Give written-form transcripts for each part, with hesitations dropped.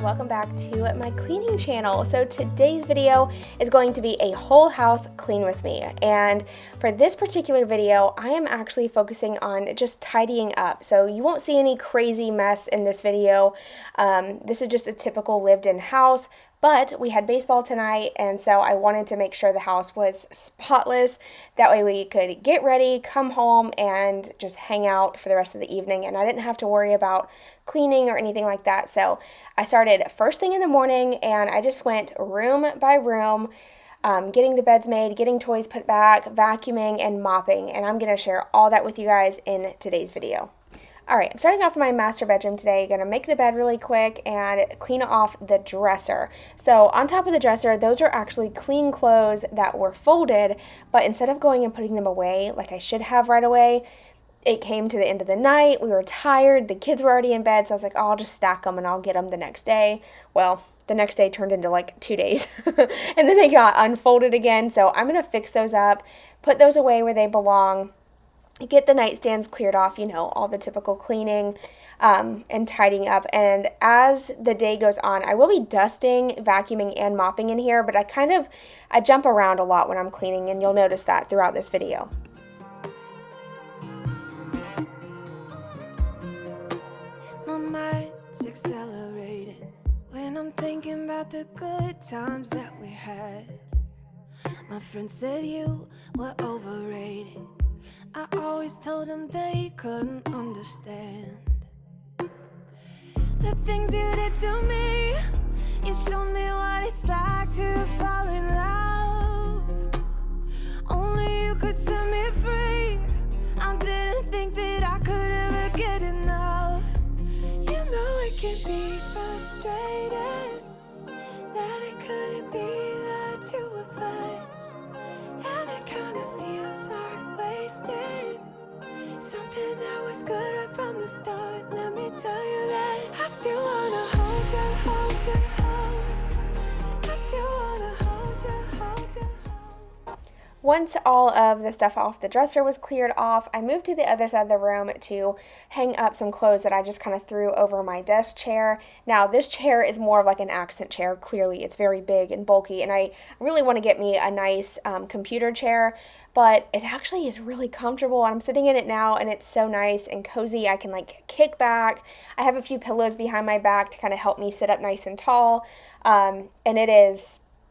welcome back to my cleaning channel. So today's video is going to be a whole house clean with me, and for this particular video I am actually focusing on just tidying up. So you won't see any crazy mess in this video. This is just a typical lived-in house. But we had baseball tonight, and so I wanted to make sure the house was spotless. That way we could get ready, come home, and just hang out for the rest of the evening, and I didn't have to worry about cleaning or anything like that. So I started first thing in the morning, and I just went room by room, getting the beds made, getting toys put back, vacuuming, and mopping, and I'm going to share all that with you guys in today's video. Alright, I'm starting off in my master bedroom today. Going to make the bed really quick and clean off the dresser. So on top of the dresser, those are actually clean clothes that were folded, but instead of going and putting them away like I should have right away, it came to the end of the night. We were tired. The kids were already in bed, so I was like, oh, I'll just stack them and I'll get them the next day. Well, the next day turned into like 2 days, and then they got unfolded again. So I'm going to fix those up, put those away where they belong, get the nightstands cleared off, you know, all the typical cleaning and tidying up. And as the day goes on, I will be dusting, vacuuming, and mopping in here, but I jump around a lot when I'm cleaning, and you'll notice that throughout this video. My mind's accelerating when I'm thinking about the good times that we had. My friend said you were overrated. I always told them they couldn't understand the things you did to me. You showed me what it's like to fall in love. Only you could set me free. I didn't think that I could ever get enough. You know it can be frustrating that it couldn't be the two of us, and it kind of feels like wasted something that was good right from the start. Let me tell you that I still wanna hold you, hold you, hold. I still wanna hold you, hold you. Once all of the stuff off the dresser was cleared off, I moved to the other side of the room to hang up some clothes that I just kind of threw over my desk chair. Now, this chair is more of like an accent chair. Clearly, it's very big and bulky, and I really want to get me a nice computer chair, but it actually is really comfortable. I'm sitting in it now, and it's so nice and cozy. I can like kick back. I have a few pillows behind my back to kind of help me sit up nice and tall, and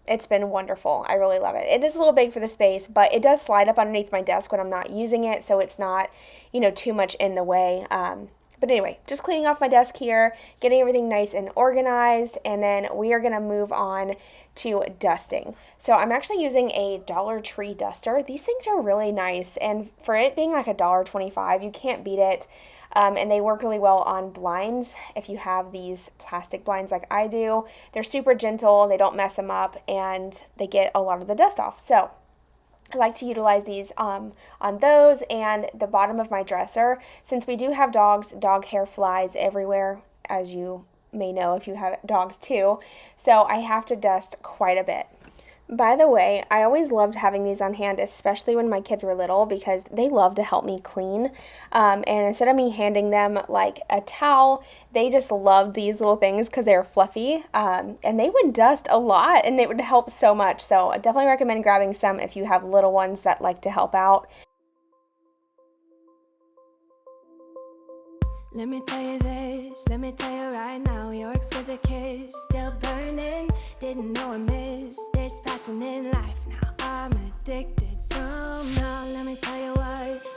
it's been wonderful. I really love it. It is a little big for the space, but it does slide up underneath my desk when I'm not using it, so it's not, you know, too much in the way. But anyway, just cleaning off my desk here, getting everything nice and organized, and then we are going to move on to dusting. So I'm actually using a Dollar Tree duster. These things are really nice, and for it being like $1.25, you can't beat it. And they work really well on blinds. If you have these plastic blinds like I do, they're super gentle, they don't mess them up, and they get a lot of the dust off. So I like to utilize these on those and the bottom of my dresser. Since we do have dogs, dog hair flies everywhere, as you may know if you have dogs too. So I have to dust quite a bit. By the way, I always loved having these on hand, especially when my kids were little, because they love to help me clean. And instead of me handing them like a towel, they just loved these little things because they're fluffy. And they would dust a lot, and it would help so much. So I definitely recommend grabbing some if you have little ones that like to help out. Let me tell you this, let me tell you right now, your exquisite kiss still burning. Didn't know I missed this passion in life. Now I'm addicted somehow. Let me tell you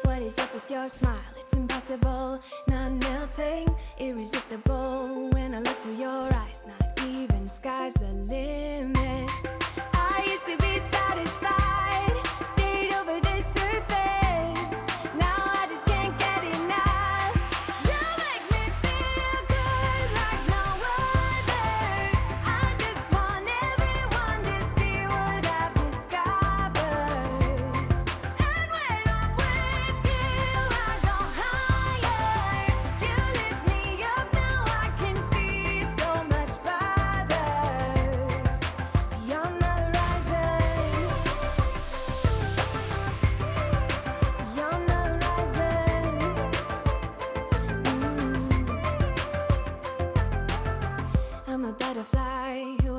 what is up with your smile? It's impossible, not melting, irresistible. When I look through your eyes, not even sky's the limit. I used to be satisfied, stayed over the surface. Now I just can't get enough. You make me feel good like no other. I just want everyone to see what I've discovered. And when I'm with you, I go higher. You lift me up, now I can see so much farther.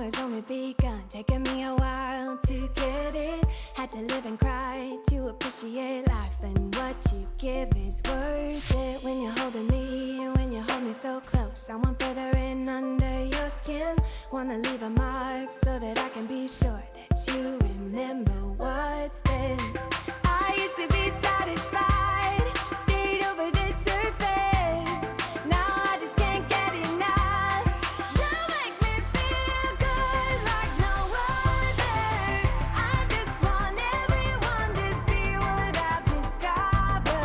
has only begun, taking me a while to get it. Had to live and cry to appreciate life, and what you give is worth it. When you're holding me, when you hold me so close, I want further in under your skin. Wanna leave a mark so that I can be sure that you remember what's been. I used to be satisfied, stayed over the surface. Now I just can't get enough. You make me feel good like no other. I just want everyone to see what I've discovered.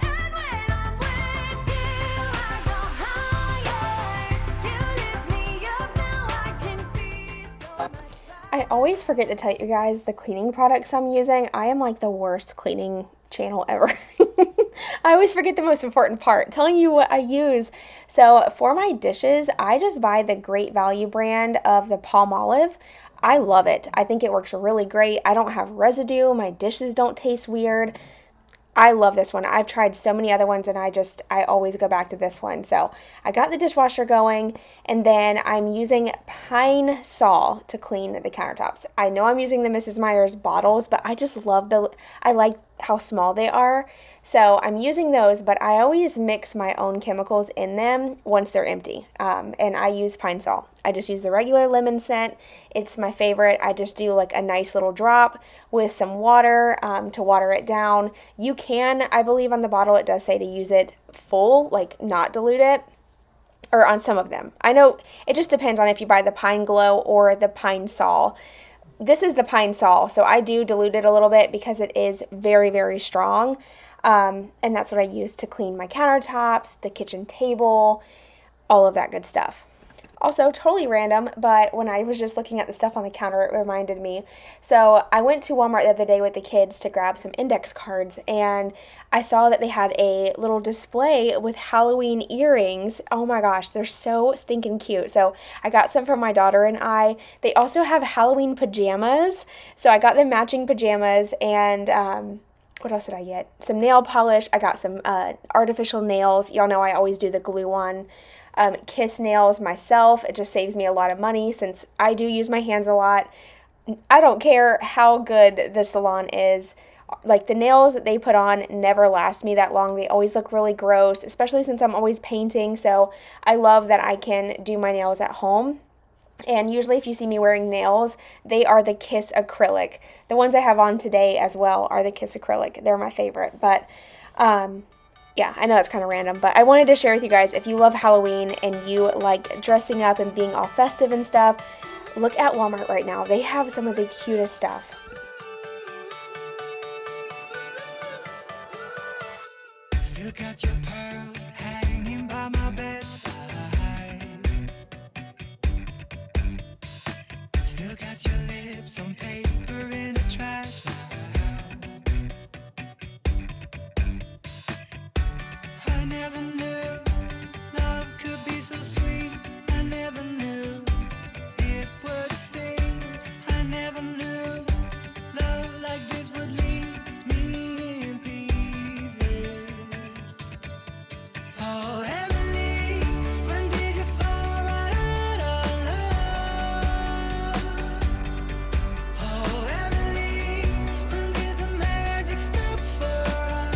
And when I'm with you, I go higher. You lift me up, now I can see so much. I always forget to tell you guys the cleaning products I'm using. I am like the worst cleaning channel ever. I always forget the most important part, telling you what I use. So for my dishes, I just buy the Great Value brand of the Palmolive. I love it. I think it works really great. I don't have residue. My dishes don't taste weird. I love this one. I've tried so many other ones and I always go back to this one. So I got the dishwasher going, and then I'm using Pine Sol to clean the countertops. I know I'm using the Mrs. Meyer's bottles, but I just I like how small they are. So I'm using those, but I always mix my own chemicals in them once they're empty. And I use Pine Sol. I just use the regular lemon scent. It's my favorite. I just do like a nice little drop with some water to water it down. You can, I believe on the bottle it does say to use it full, like not dilute it, or on some of them. I know it just depends on if you buy the Pine Glow or the Pine Sol. This is the Pine Sol, so I do dilute it a little bit because it is very, very strong. And that's what I use to clean my countertops, the kitchen table, all of that good stuff. Also, totally random, but when I was just looking at the stuff on the counter, it reminded me. So I went to Walmart the other day with the kids to grab some index cards, and I saw that they had a little display with Halloween earrings. Oh my gosh, they're so stinking cute. So I got some for my daughter and I. They also have Halloween pajamas. So I got the matching pajamas, and what else did I get? Some nail polish. I got some artificial nails. Y'all know I always do the glue on. Kiss nails myself. It just saves me a lot of money since I do use my hands a lot. I don't care how good the salon is. Like, the nails that they put on never last me that long. They always look really gross, especially since I'm always painting. So I love that I can do my nails at home. And usually if you see me wearing nails, they are the Kiss acrylic. The ones I have on today as well are the Kiss acrylic. They're my favorite. But yeah, I know that's kind of random, but I wanted to share with you guys, if you love Halloween and you like dressing up and being all festive and stuff, look at Walmart right now. They have some of the cutest stuff. Still got your pearls hanging by my bedside. Still got your lips on paper in a trash now. I never knew love could be so sweet. I never knew it would sting. I never knew love like this would leave me in pieces. Oh, Emily, when did you fall right out of love? Oh, Emily, when did the magic stop for us?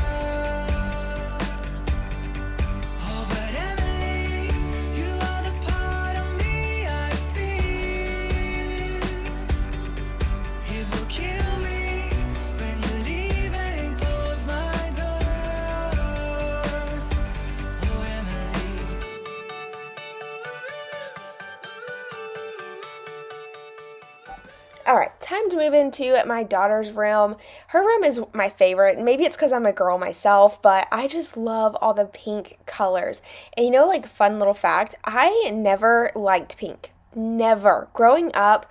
Oh, but Emily, you are the part of me I feel. It will kill me when you leave and close my door. Oh, Emily. All right, time to move into my daughter's room. Her room is my favorite. Maybe it's because I'm a girl myself, but I just love all the pink colors. And you know, like, fun little fact, I never liked pink. Never. Growing up,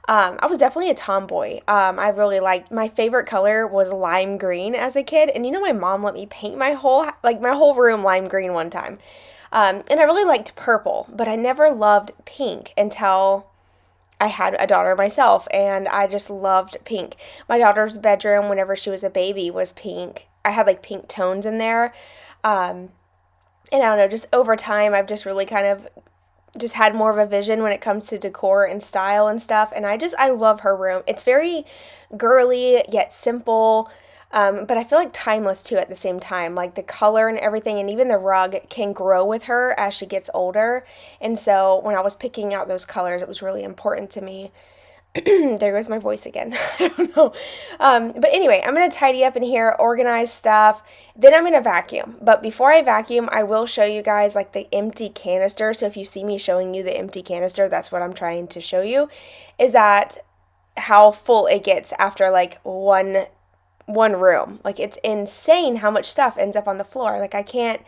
I was definitely a tomboy. I really liked, my favorite color was lime green as a kid. And you know, my mom let me paint my whole room lime green one time. And I really liked purple, but I never loved pink until I had a daughter myself, and I just loved pink. My daughter's bedroom, whenever she was a baby, was pink. I had like pink tones in there. And I don't know, just over time, I've just really kind of just had more of a vision when it comes to decor and style and stuff. And I love her room. It's very girly yet simple. But I feel like timeless too at the same time. Like the color and everything, and even the rug can grow with her as she gets older. And so when I was picking out those colors, it was really important to me. There goes my voice again. I don't know. But anyway, I'm going to tidy up in here, organize stuff. Then I'm going to vacuum. But before I vacuum, I will show you guys like the empty canister. So if you see me showing you the empty canister, that's what I'm trying to show you, is that how full it gets after like one room. Like it's insane how much stuff ends up on the floor. Like I can't.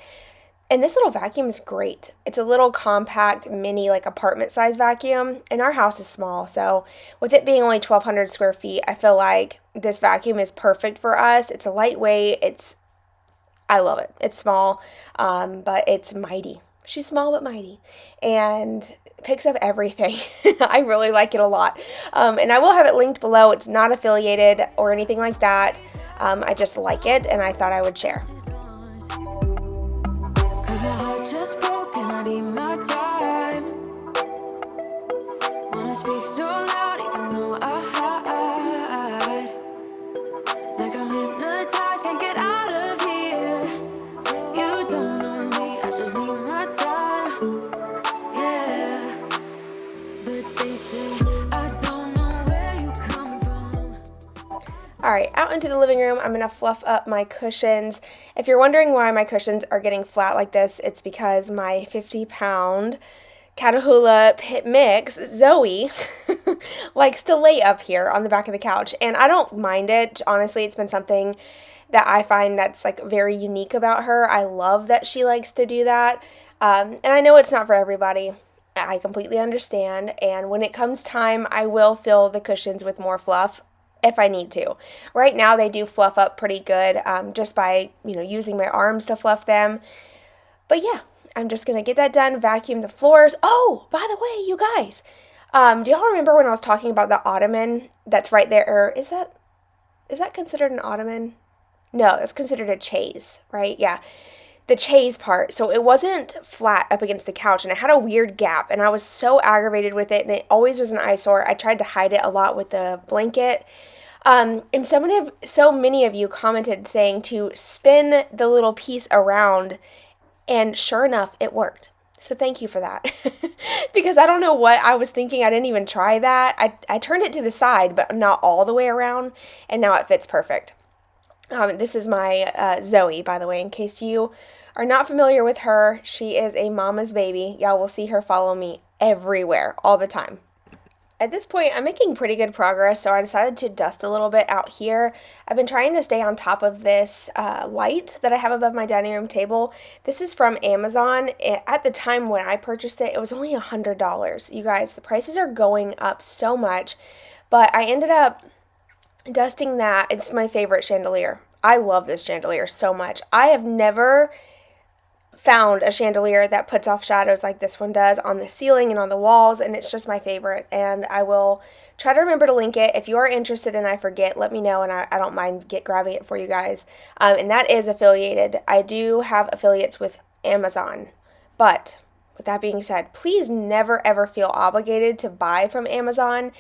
And this little vacuum is great. It's a little compact mini like apartment size vacuum, and our house is small. So with it being only 1,200 square feet, I feel like this vacuum is perfect for us. It's a lightweight. I love it. It's small, but it's mighty. She's small but mighty, and picks up everything. I really like it a lot. And I will have it linked below. It's not affiliated or anything like that. I just like it, and I thought I would share. My heart just broke and I need my time. Wanna speak so loud even though I hide. Like I'm hypnotized, can't get out of here. You don't know me, I just need my time. Yeah, but they say I don't know where you come from. Alright, out into the living room, I'm going to fluff up my cushions. If you're wondering why my cushions are getting flat like this, it's because my 50-pound Catahoula pit mix, Zoe, likes to lay up here on the back of the couch. And I don't mind it. Honestly, it's been something that I find that's like very unique about her. I love that she likes to do that. And I know it's not for everybody. I completely understand. And when it comes time, I will fill the cushions with more fluff if I need to. Right now they do fluff up pretty good, just by, using my arms to fluff them. But yeah, I'm just gonna get that done, vacuum the floors. Oh, by the way, you guys, do y'all remember when I was talking about the ottoman that's right there? Or is that considered an ottoman? No, that's considered a chaise, right? Yeah. The chaise part. So it wasn't flat up against the couch, and it had a weird gap, and I was so aggravated with it, and it always was an eyesore. I tried to hide it a lot with the blanket. And so many of you commented saying to spin the little piece around, and sure enough, it worked. So thank you for that. Because I don't know what I was thinking. I didn't even try that. I turned it to the side, but not all the way around, and now it fits perfect. This is my Zoe, by the way, in case you are not familiar with her. She is a mama's baby. Y'all will see her follow me everywhere all the time. At this point, I'm making pretty good progress, so I decided to dust a little bit out here. I've been trying to stay on top of this light that I have above my dining room table. This is from Amazon. At the time when I purchased it, it was only $100. You guys, the prices are going up so much, but I ended up dusting that. It's my favorite chandelier. I love this chandelier so much. I have never found a chandelier that puts off shadows like this one does on the ceiling and on the walls, and it's just my favorite, and I will try to remember to link it. If you are interested and I forget, let me know, and I don't mind grabbing it for you guys. And that is affiliated. I do have affiliates with Amazon, but with that being said, please never ever feel obligated to buy from Amazon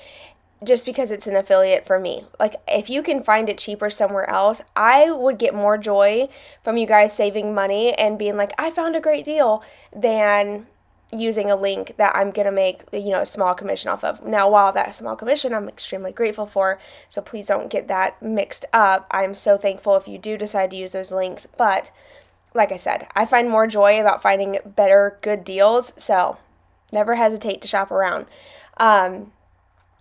just because it's an affiliate for me. Like, if you can find it cheaper somewhere else, I would get more joy from you guys saving money and being like, I found a great deal, than using a link that I'm going to make, a small commission off of. Now, while that small commission I'm extremely grateful for, so please don't get that mixed up. I'm so thankful if you do decide to use those links. But like I said, I find more joy about finding better, good deals, so never hesitate to shop around.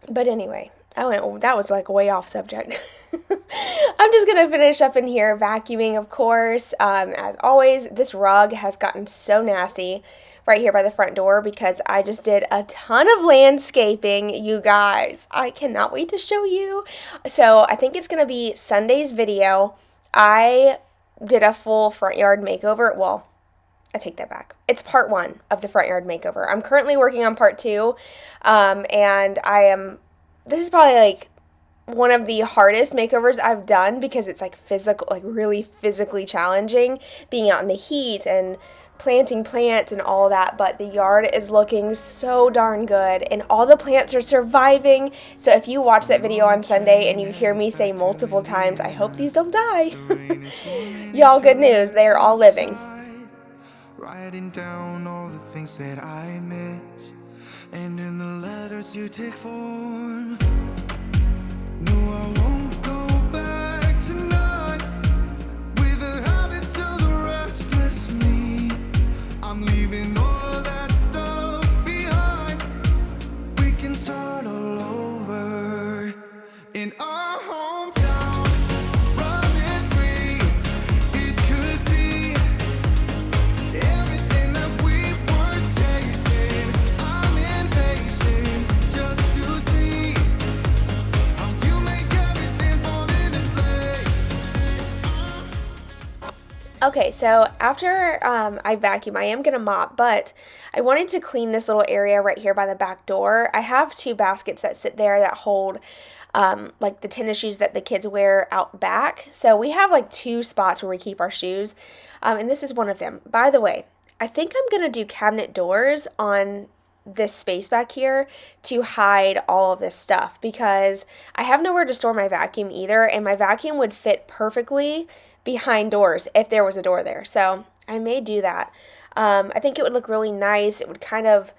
But anyway, that was like way off subject. I'm just going to finish up in here vacuuming, of course. As always, this rug has gotten so nasty right here by the front door because I just did a ton of landscaping, you guys. I cannot wait to show you. So I think it's going to be Sunday's video. I did a full front yard makeover. Well, I take that back. It's part 1 of the front yard makeover. I'm currently working on part 2, and this is probably like one of the hardest makeovers I've done because it's like physical, like really physically challenging, being out in the heat and planting plants and all that, but the yard is looking so darn good and all the plants are surviving. So if you watch that video on Sunday and you hear me say multiple times, I hope these don't die. Y'all, good news, they are all living. Writing down all the things that I miss, and in the letters you take form. No, I won't go back tonight with the habits of the restless me. I'm leaving all that stuff behind. We can start all over in our hometown, running free. It could be everything that we were chasing. I'm impatient just to see how you make everything fall into place. Okay, so after I vacuum, I am going to mop, but I wanted to clean this little area right here by the back door. I have 2 baskets that sit there that hold like the tennis shoes that the kids wear out back. So we have like 2 spots where we keep our shoes, and this is one of them. By the way, I think I'm going to do cabinet doors on this space back here to hide all of this stuff because I have nowhere to store my vacuum either, and my vacuum would fit perfectly behind doors if there was a door there. So I may do that. I think it would look really nice. It would kind of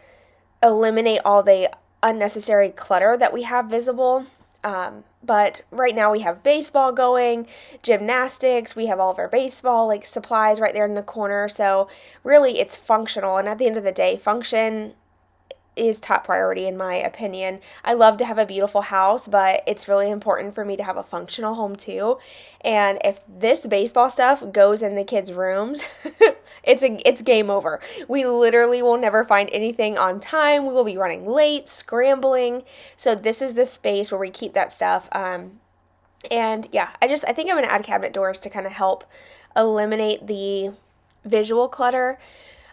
eliminate all the unnecessary clutter that we have visible. But right now we have baseball going, gymnastics, we have all of our baseball like supplies right there in the corner. So really it's functional. And at the end of the day, function is top priority in my opinion. I love to have a beautiful house, but it's really important for me to have a functional home too. And if this baseball stuff goes in the kids' rooms, it's game over. We literally will never find anything on time. We will be running late, scrambling. So this is the space where we keep that stuff. And yeah, I think I'm going to add cabinet doors to kind of help eliminate the visual clutter.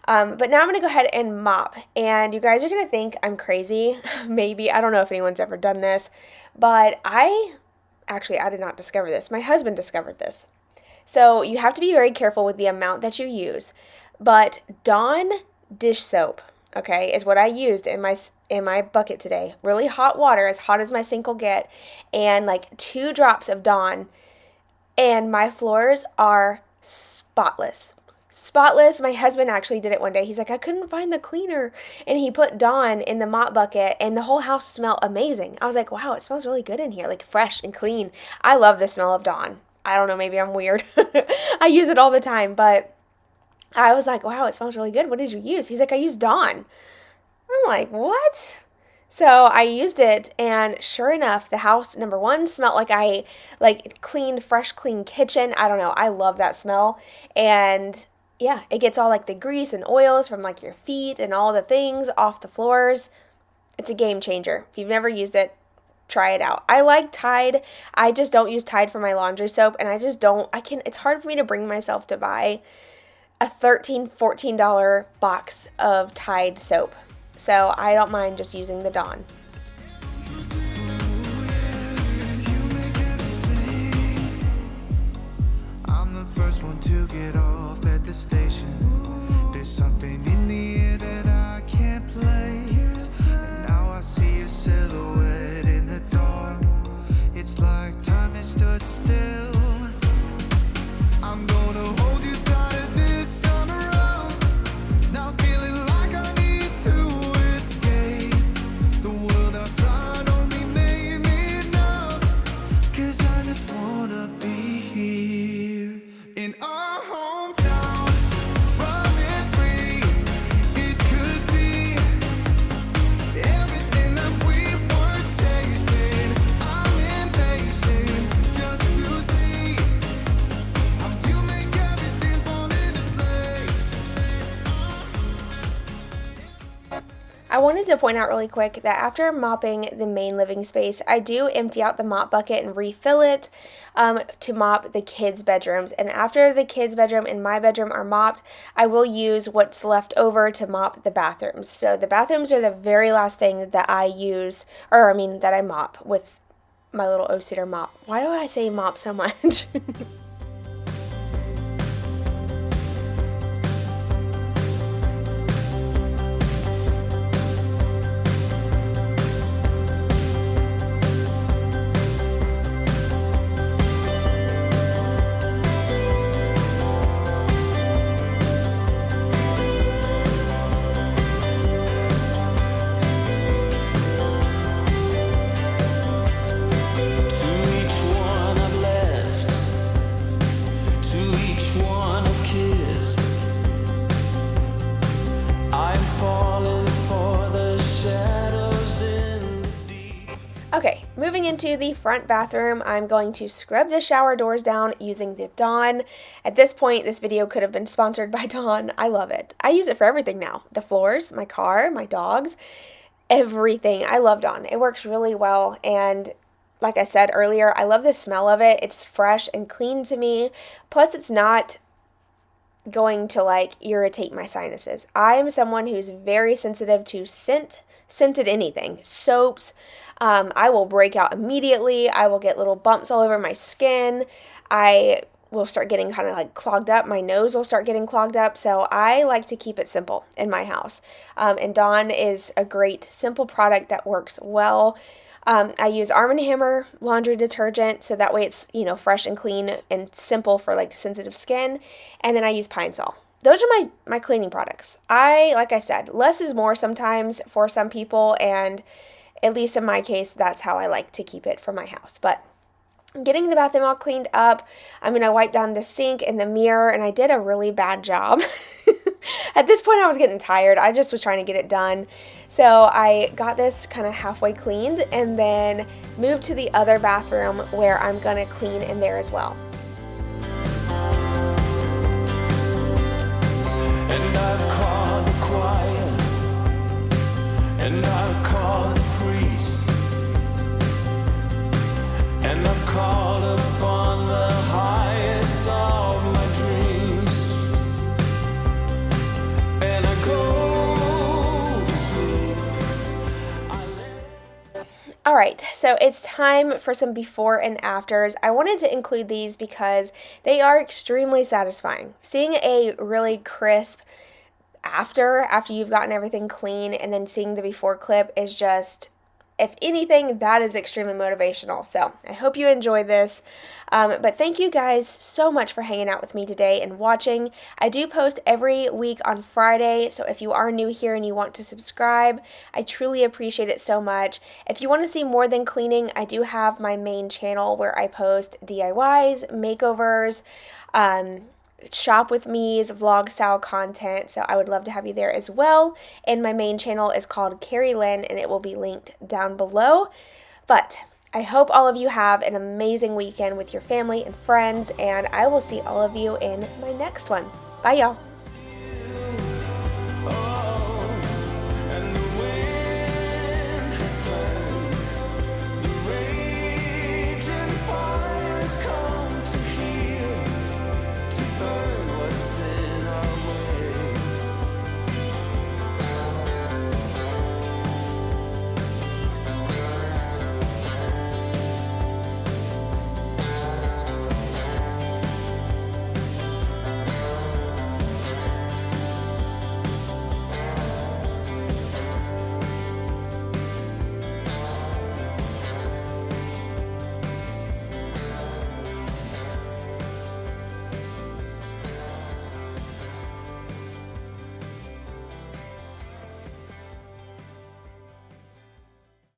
But now I'm going to go ahead and mop, and you guys are going to think I'm crazy. Maybe, I don't know if anyone's ever done this, but I did not discover this. My husband discovered this. So you have to be very careful with the amount that you use, but Dawn dish soap, okay, is what I used in my bucket today. Really hot water, as hot as my sink will get, and like 2 drops of Dawn, and my floors are spotless. My husband actually did it one day. He's like, I couldn't find the cleaner, and he put Dawn in the mop bucket, and the whole house smelled amazing. I was like, wow, it smells really good in here, like fresh and clean. I love the smell of Dawn. I don't know, maybe I'm weird. I use it all the time, but I was like, wow, it smells really good. What did you use? He's like, I used Dawn. I'm like, what? So I used it, and sure enough, the house, number one, smelled like I cleaned, fresh, clean kitchen. I don't know. I love that smell. And yeah, it gets all like the grease and oils from like your feet and all the things off the floors. It's a game changer. If you've never used it, try it out. I like Tide. I just don't use Tide for my laundry soap, and it's hard for me to bring myself to buy a $13, $14 box of Tide soap. So I don't mind just using the Dawn. I'm the first one to get off at the station. There's something in the air that I can't place. And now I see a silhouette in the dark. It's like time has stood still. I'm gonna hold you tighter this time around. Now feeling like I need to escape. The world outside only made me numb. 'Cause I just wanna be here in our hometown, running free. It could be everything that we were chasing. I'm impatient just to see how you make everything fall into place. I wanted to point out really quick that after mopping the main living space, I do empty out the mop bucket and refill it to mop the kids' bedrooms. And after the kids' bedroom and my bedroom are mopped, I will use what's left over to mop the bathrooms. So the bathrooms are the very last thing that I that I mop with my little O-Sitter mop. Why do I say mop so much? Okay, moving into the front bathroom, I'm going to scrub the shower doors down using the Dawn. At this point, this video could have been sponsored by Dawn. I love it. I use it for everything now. The floors, my car, my dogs, everything. I love Dawn. It works really well, and like I said earlier, I love the smell of it. It's fresh and clean to me. Plus, it's not going to like irritate my sinuses. I am someone who's very sensitive to scented anything. Soaps, I will break out immediately. I will get little bumps all over my skin. I will start getting kind of like clogged up. My nose will start getting clogged up. So I like to keep it simple in my house. And Dawn is a great simple product that works well. I use Arm & Hammer laundry detergent, so that way it's, fresh and clean and simple for like sensitive skin. And then I use Pine Sol. Those are my cleaning products. Like I said, less is more sometimes for some people, and at least in my case, that's how I like to keep it for my house. But getting the bathroom all cleaned up, I'm going to wipe down the sink and the mirror, and I did a really bad job. At this point, I was getting tired. I just was trying to get it done. So I got this kind of halfway cleaned and then moved to the other bathroom where I'm going to clean in there as well. And I've called the choir, and I've called the priest, and I've called upon the highest of my dreams, and I go to sleep. All right, so it's time for some before and afters. I wanted to include these because they are extremely satisfying. Seeing a really crisp after you've gotten everything clean, and then seeing the before clip is just, if anything, that is extremely motivational. So I hope you enjoyed this. But thank you guys so much for hanging out with me today and watching. I do post every week on Friday, so if you are new here and you want to subscribe, I truly appreciate it so much. If you want to see more than cleaning, I do have my main channel where I post DIYs, makeovers, shop with me's, vlog style content, so I would love to have you there as well. And my main channel is called Lynn, and it will be linked down below. But I hope all of you have an amazing weekend with your family and friends, and I will see all of you in my next one. Bye, y'all.